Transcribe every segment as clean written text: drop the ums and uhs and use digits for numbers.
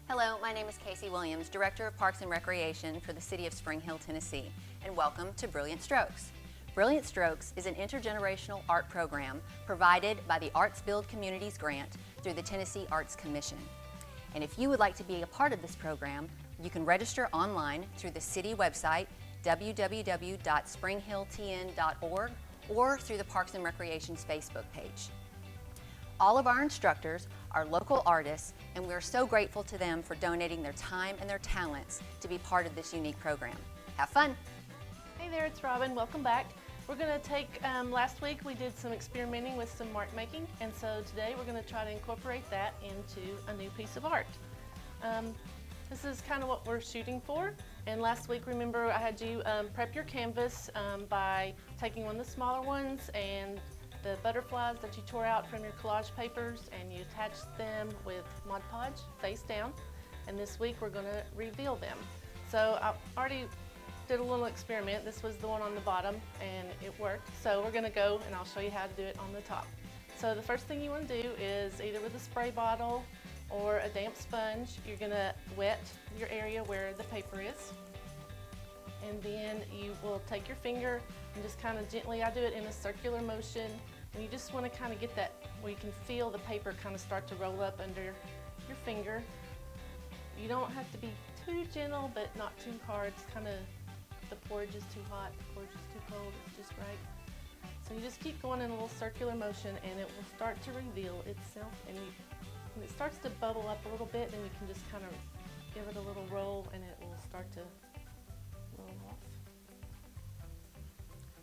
Hello, my name is Casey Williams, Director of Parks and Recreation for the City of Spring Hill, Tennessee, and welcome to Brilliant Strokes. Brilliant Strokes is an intergenerational art program provided by the Arts Build Communities Grant through the Tennessee Arts Commission. And if you would like to be a part of this program, you can register online through the city website, www.springhilltn.org, or through the Parks and Recreation's Facebook page. All of our instructors are local artists, and we are so grateful to them for donating their time and their talents to be part of this unique program. Have fun! Hey there, it's Robin. Welcome back. We're going to take, last week we did some experimenting with some mark making, and so today we're going to try to incorporate that into a new piece of art. This is kind of what we're shooting for, and last week, remember, I had you prep your canvas by taking one of the smaller ones and the butterflies that you tore out from your collage papers, and you attached them with Mod Podge face down, and this week we're going to reveal them. So I already did a little experiment. This was the one on the bottom and it worked. So we're going to go and I'll show you how to do it on the top. So the first thing you want to do is either with a spray bottle or a damp sponge, you're going to wet your area where the paper is. And then you will take your finger and just kind of gently, I do it in a circular motion, and you just want to kind of get that where you can feel the paper kind of start to roll up under your finger. You don't have to be too gentle, but not too hard. It's kind of, the porridge is too hot, the porridge is too cold, it's just right. So you just keep going in a little circular motion and it will start to reveal itself, and when it starts to bubble up a little bit, then you can just kind of give it a little roll and it will start to roll off.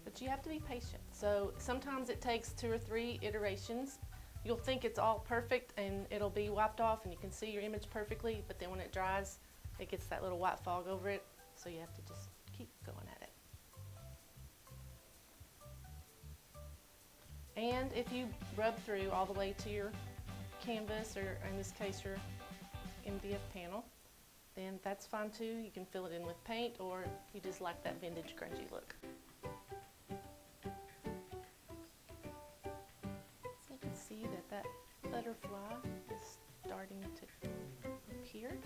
But you have to be patient. So sometimes it takes 2 or 3 iterations. You'll think it's all perfect and it'll be wiped off and you can see your image perfectly, but then when it dries, it gets that little white fog over it. So you have to just keep going at it. And if you rub through all the way to your canvas, or in this case your MDF panel, then that's fine too. You can fill it in with paint, or you just like that vintage grungy look. So you can see that butterfly is starting to appear.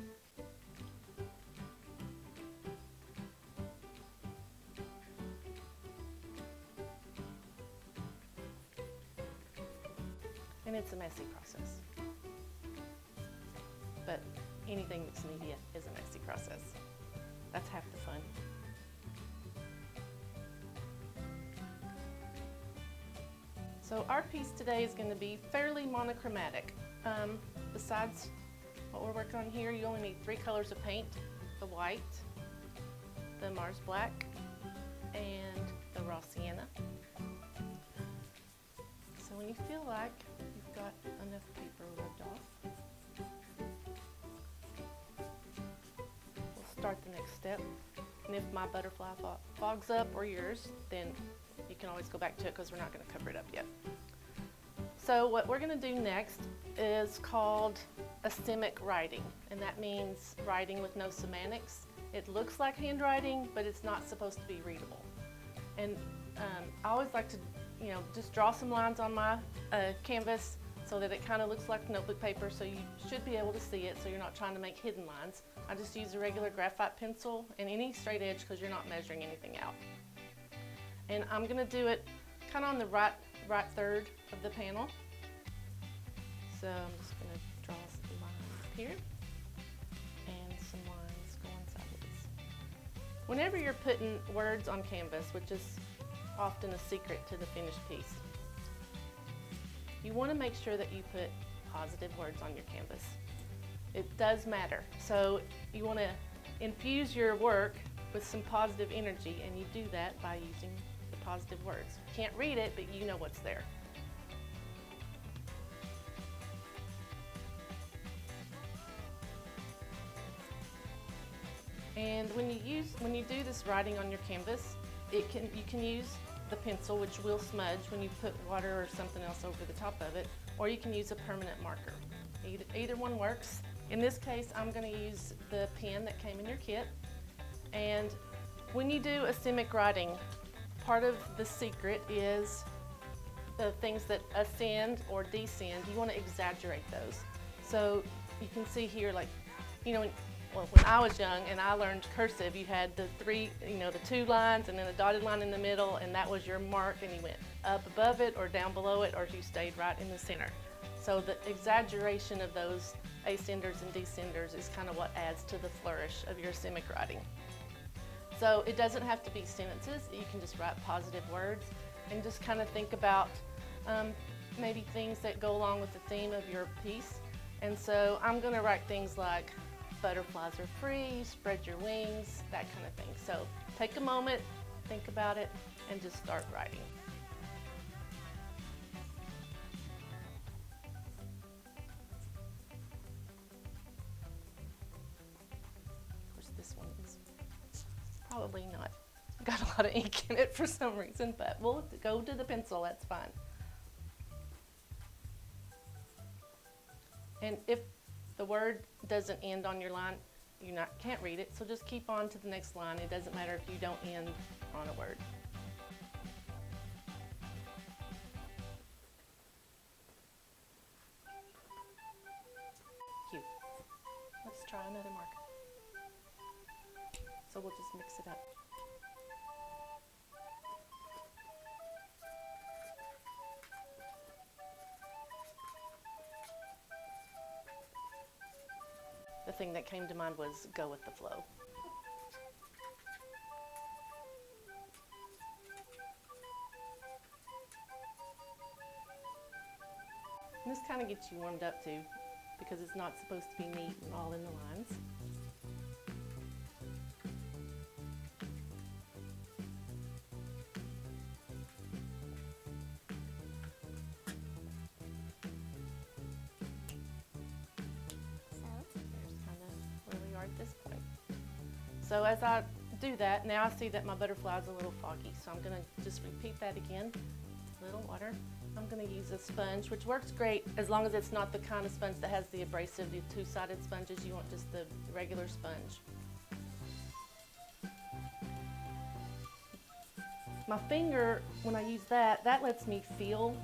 And it's a messy process, but anything that's media is a messy process. That's half the fun. So our piece today is going to be fairly monochromatic. Besides what we're working on here, you only need 3 colors of paint: the white, the Mars black, and the raw sienna. So when you feel like you've got enough paper rubbed off, we'll start the next step. And if my butterfly fogs up, or yours, then you can always go back to it because we're not going to cover it up yet. So what we're going to do next is called asemic writing, and that means writing with no semantics. It looks like handwriting, but it's not supposed to be readable. And I always like to just draw some lines on my canvas so that it kind of looks like notebook paper, so you should be able to see it, so you're not trying to make hidden lines. I just use a regular graphite pencil and any straight edge because you're not measuring anything out. And I'm going to do it kind of on the right third of the panel. So I'm just going to draw some lines here and some lines going sideways. Whenever you're putting words on canvas, which is often a secret to the finished piece, you want to make sure that you put positive words on your canvas. It does matter. So you want to infuse your work with some positive energy, and you do that by using the positive words. You can't read it, but you know what's there. And when you do this writing on your canvas, you can use the pencil, which will smudge when you put water or something else over the top of it, or you can use a permanent marker. Either one works. In this case, I'm going to use the pen that came in your kit. And when you do asemic writing, part of the secret is the things that ascend or descend. You want to exaggerate those. So you can see here, like well, when I was young and I learned cursive, you had the the 2 lines and then a dotted line in the middle, and that was your mark, and you went up above it or down below it, or you stayed right in the center. So the exaggeration of those ascenders and descenders is kind of what adds to the flourish of your semic writing. So it doesn't have to be sentences. You can just write positive words and just kind of think about maybe things that go along with the theme of your piece. And so I'm going to write things like butterflies are free, spread your wings, that kind of thing. So take a moment, think about it, and just start writing. Of course, this one is probably not got a lot of ink in it for some reason, but we'll go to the pencil, that's fine. And if the word doesn't end on your line, you can't read it, so just keep on to the next line. It doesn't matter if you don't end on a word. Cute. Let's try another marker. So we'll just mix it up. The thing that came to mind was go with the flow. And this kind of gets you warmed up too, because it's not supposed to be neat and all in the lines. At this point. So as I do that, now I see that my butterfly is a little foggy, so I'm going to just repeat that again. A little water. I'm going to use a sponge, which works great as long as it's not the kind of sponge that has the abrasive, the 2-sided sponges. You want just the regular sponge. My finger, when I use that lets me feel,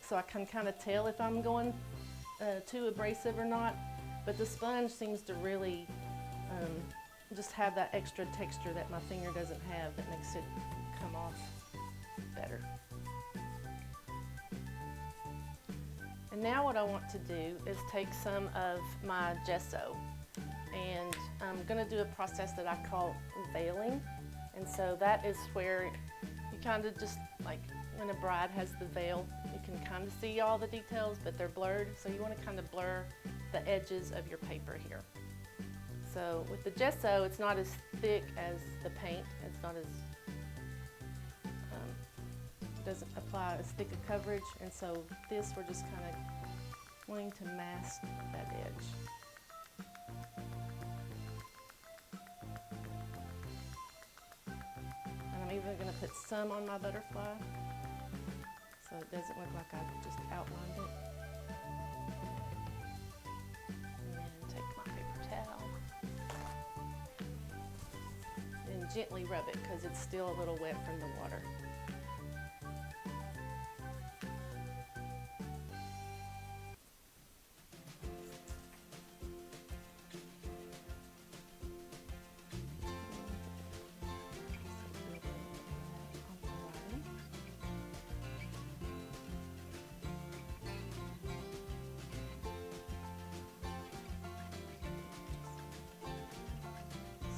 so I can kind of tell if I'm going too abrasive or not. But the sponge seems to really just have that extra texture that my finger doesn't have that makes it come off better. And now what I want to do is take some of my gesso, and I'm going to do a process that I call unveiling. And so that is where you kind of just, like when a bride has the veil, you can kind of see all the details, but they're blurred. So you want to kind of blur the edges of your paper here. So with the gesso, it's not as thick as the paint. It's not as, doesn't apply as thick a coverage. And so this, we're just kind of wanting to mask that edge. And I'm even going to put some on my butterfly, so it doesn't look like I just outlined it. Gently rub it because it's still a little wet from the water.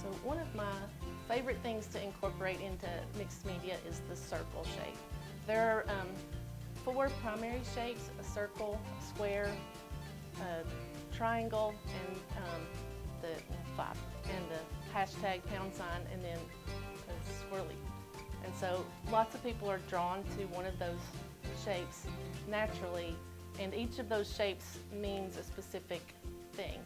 So one of my favorite things to incorporate into mixed media is the circle shape. There are 4 primary shapes: a circle, a square, a triangle, and the 5, and the hashtag #, and then a swirly. And so lots of people are drawn to one of those shapes naturally, and each of those shapes means a specific thing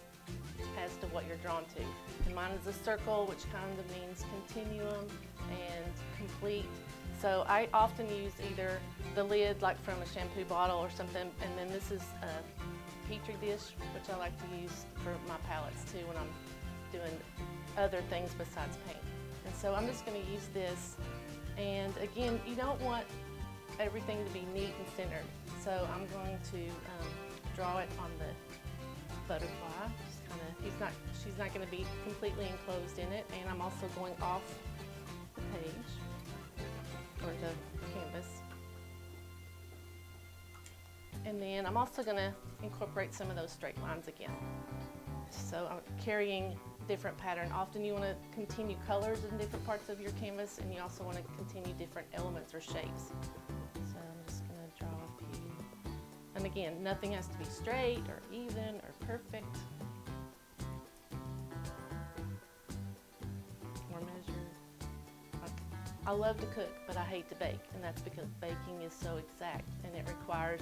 as to what you're drawn to. And mine is a circle, which kind of means continuum and complete. So I often use either the lid, like from a shampoo bottle or something, and then this is a Petri dish, which I like to use for my palettes too when I'm doing other things besides paint. And so I'm just going to use this. And again, you don't want everything to be neat and centered. So I'm going to draw it on the butterfly. Just kind of, she's not going to be completely enclosed in it. And I'm also going off the page or the canvas. And then I'm also going to incorporate some of those straight lines again. So I'm carrying different pattern. Often you want to continue colors in different parts of your canvas, and you also want to continue different elements or shapes. So I'm just going to draw a few. And again, nothing has to be straight or even or perfect. Or measured. I love to cook, but I hate to bake, and that's because baking is so exact and it requires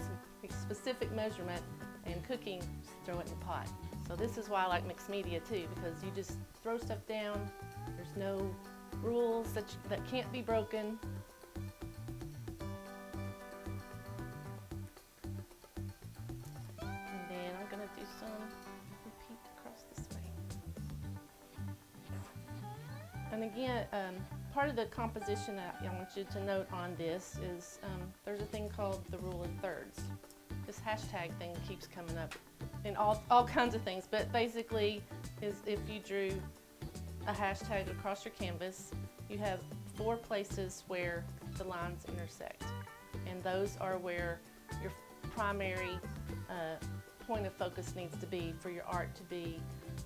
specific measurement, and cooking, just throw it in the pot. So this is why I like mixed media too, because you just throw stuff down. There's no rules that can't be broken. And then I'm gonna do some repeat across this way. And again, part of the composition that I want you to note on this is there's a thing called the rule of thirds. This hashtag thing keeps coming up in all kinds of things, but basically is if you drew a hashtag across your canvas, you have 4 places where the lines intersect, and those are where your primary point of focus needs to be for your art to be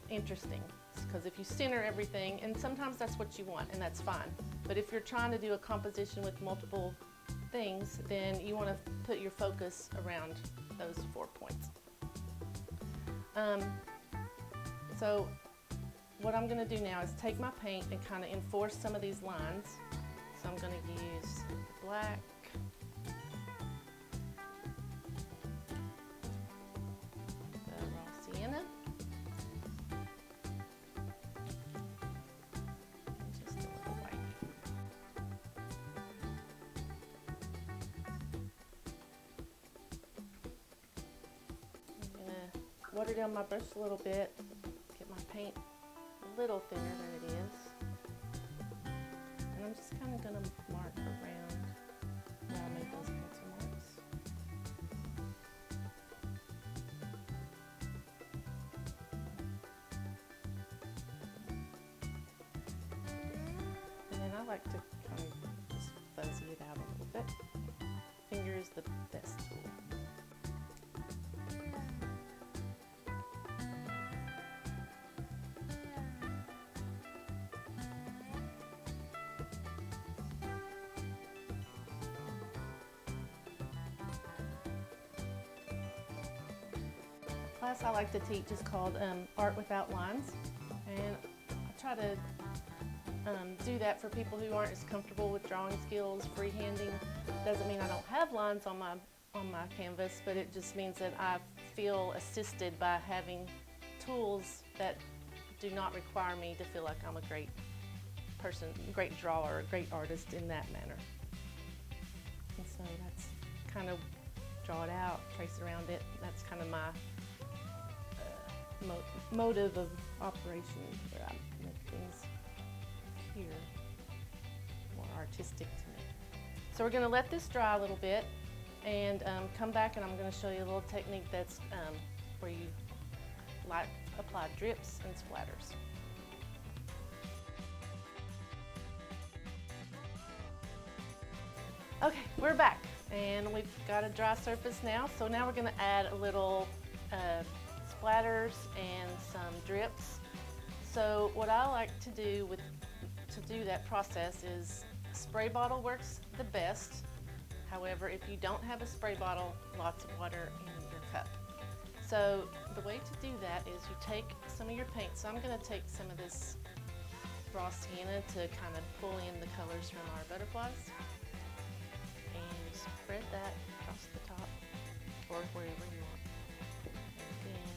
interesting. Because if you center everything, and sometimes that's what you want, and that's fine, but if you're trying to do a composition with multiple things, then you want to put your focus around those 4 points. So what I'm going to do now is take my paint and kind of enforce some of these lines. So I'm going to use black, the raw sienna, and just a little white. I'm going to water down my brush a little bit, get my paint a little thinner than it is. And I'm just kind of going to mark around where I made those pencil marks. And then I like to kind of just fuzzy it out a little bit. Finger is the best tool. Class I like to teach is called Art Without Lines, and I try to do that for people who aren't as comfortable with drawing skills. Freehanding doesn't mean I don't have lines on my canvas, but it just means that I feel assisted by having tools that do not require me to feel like I'm a great person, great drawer, a great artist in that manner. And so that's kind of draw it out, trace around it. That's kind of my motive of operation, where I make things appear more artistic to me. So we're going to let this dry a little bit and come back, and I'm going to show you a little technique that's where you apply drips and splatters. Okay, we're back, and we've got a dry surface now. So now we're going to add a little splatters and some drips. So what I like to do to do that process is a spray bottle works the best. However, if you don't have a spray bottle, lots of water in your cup. So the way to do that is you take some of your paint. So I'm going to take some of this raw sienna to kind of pull in the colors from our butterflies, and you spread that across the top or wherever you want. Then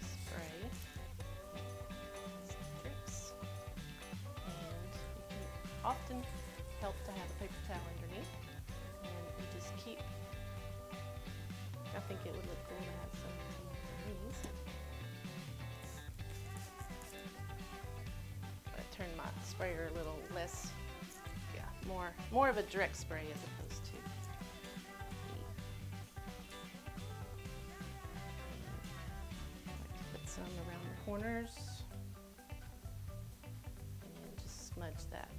spray some drips, and you can often help to have a paper towel underneath, and you just keep. I think it would look cool to have some underneath. I turned my sprayer a little less, more of a direct spray as opposed to corners and then just smudge that.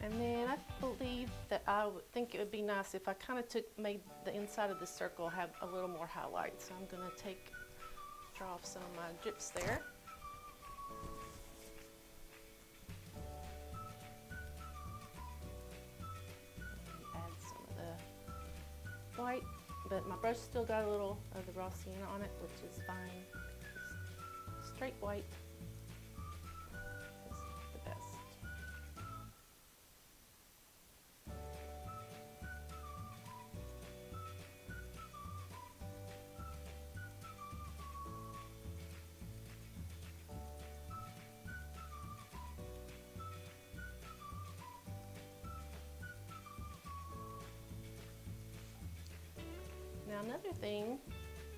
And then I believe that I would think it would be nice if I kind of made the inside of the circle have a little more highlight. So I'm going to draw off some of my drips there. And add some of the white, but my brush still got a little of the raw sienna on it, which is fine. Just straight white is the best. Now another thing,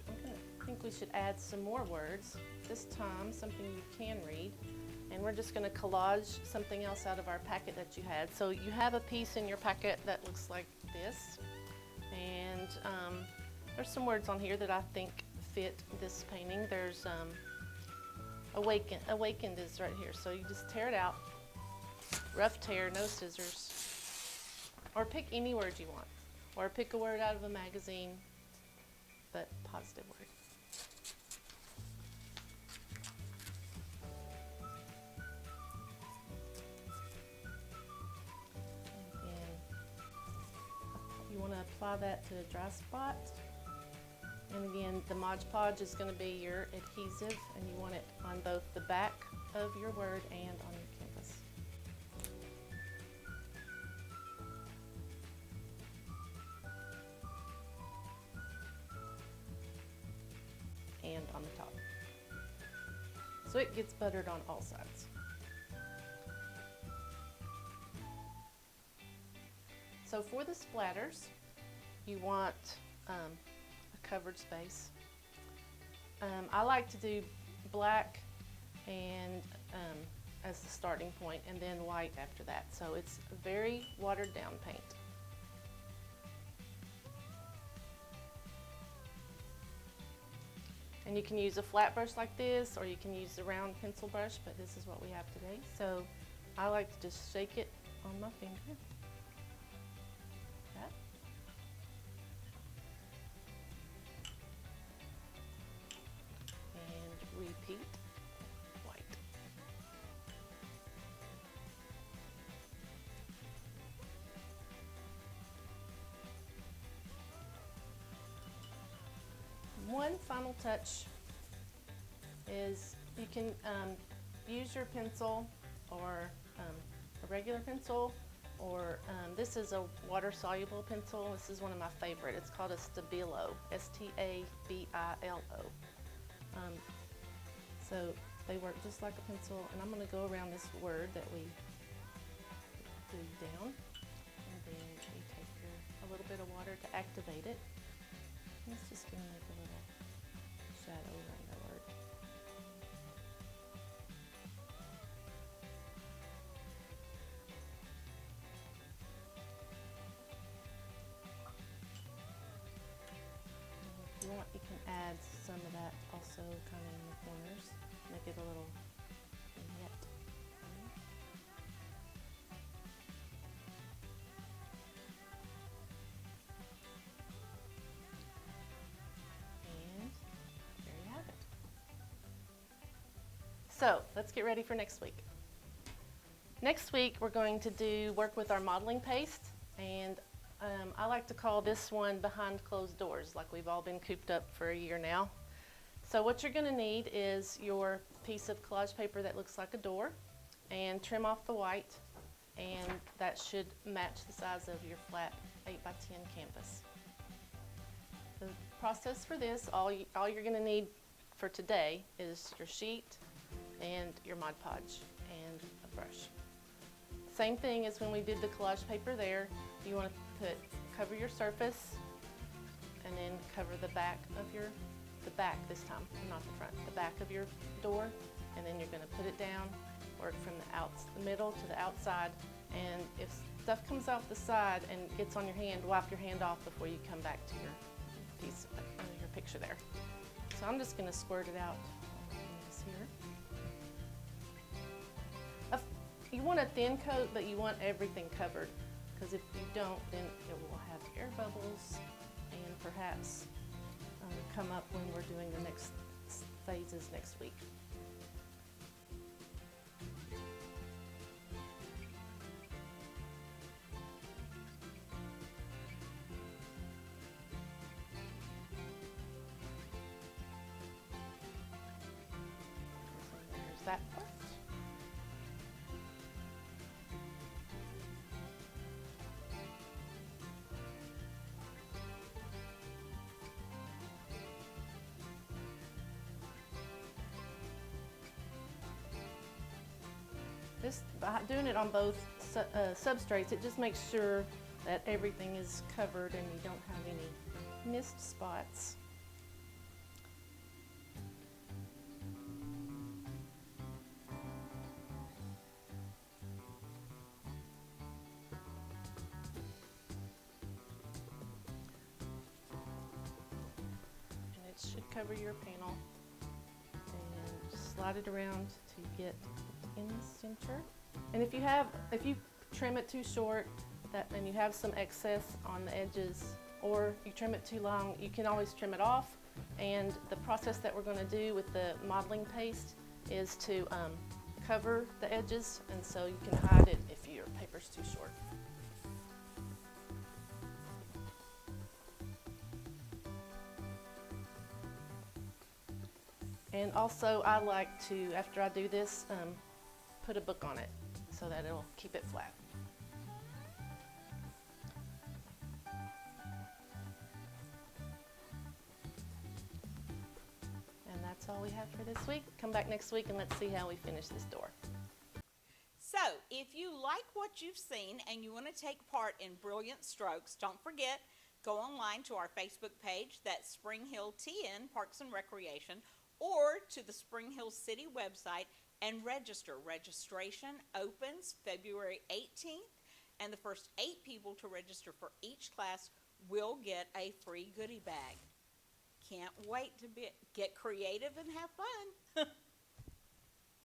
I think we should add some more words, this time something you can read, and we're just going to collage something else out of our packet that you had. So you have a piece in your packet that looks like this, and there's some words on here that I think fit this painting. There's awakened is right here, so you just tear it out, rough tear, no scissors, or pick any word you want, or pick a word out of a magazine, but positive word. And then you want to apply that to a dry spot. And again, the Mod Podge is going to be your adhesive, and you want it on both the back of your word and on your canvas. And on the top. So it gets buttered on all sides. So for the splatters, you want a covered space. I like to do black and as the starting point, and then white after that. So it's a very watered down paint. And you can use a flat brush like this, or you can use a round pencil brush, but this is what we have today. So I like to just shake it on my finger. That. And repeat, white. One final touch is you can use your pencil, or a regular pencil, or this is a water-soluble pencil. This is one of my favorite. It's called a Stabilo, S-T-A-B-I-L-O. So they work just like a pencil, and I'm going to go around this word that we glued down, and then you take a little bit of water to activate it. It's just going to make a little shadow around the word. And if you want, you can add some of that also kind of in the corners, make it a little vignette. So let's get ready for next week. Next week we're going to work with our modeling paste, and I like to call this one behind closed doors, like we've all been cooped up for a year now. So what you're going to need is your piece of collage paper that looks like a door, and trim off the white, and that should match the size of your flat 8x10 canvas. The process for this, all you're going to need for today is your sheet and your Mod Podge and a brush. Same thing as when we did the collage paper there. You want to put cover your surface, and then cover the back this time, not the front, the back of your door, and then you're going to put it down, work from the middle to the outside, and if stuff comes off the side and gets on your hand, wipe your hand off before you come back to your piece, your picture there. So I'm just going to squirt it out this here. You want a thin coat, but you want everything covered, because if you don't, then it will have air bubbles and perhaps come up when we're doing the next phases next week. So there's that part. By doing it on both substrates, it just makes sure that everything is covered and you don't have any missed spots. And it should cover your panel. And just slide it around to get in the center. And if you trim it too short and you have some excess on the edges, or you trim it too long, you can always trim it off. And the process that we're going to do with the modeling paste is to cover the edges, and so you can hide it if your paper's too short. And also I like to, after I do this, put a book on it so that it'll keep it flat. And that's all we have for this week. Come back next week and let's see how we finish this door. So, if you like what you've seen and you want to take part in Brilliant Strokes, don't forget, go online to our Facebook page, that's Spring Hill TN Parks and Recreation, or to the Spring Hill City website and register. Registration opens February 18th, and the first 8 people to register for each class will get a free goodie bag. Can't wait to get creative and have fun.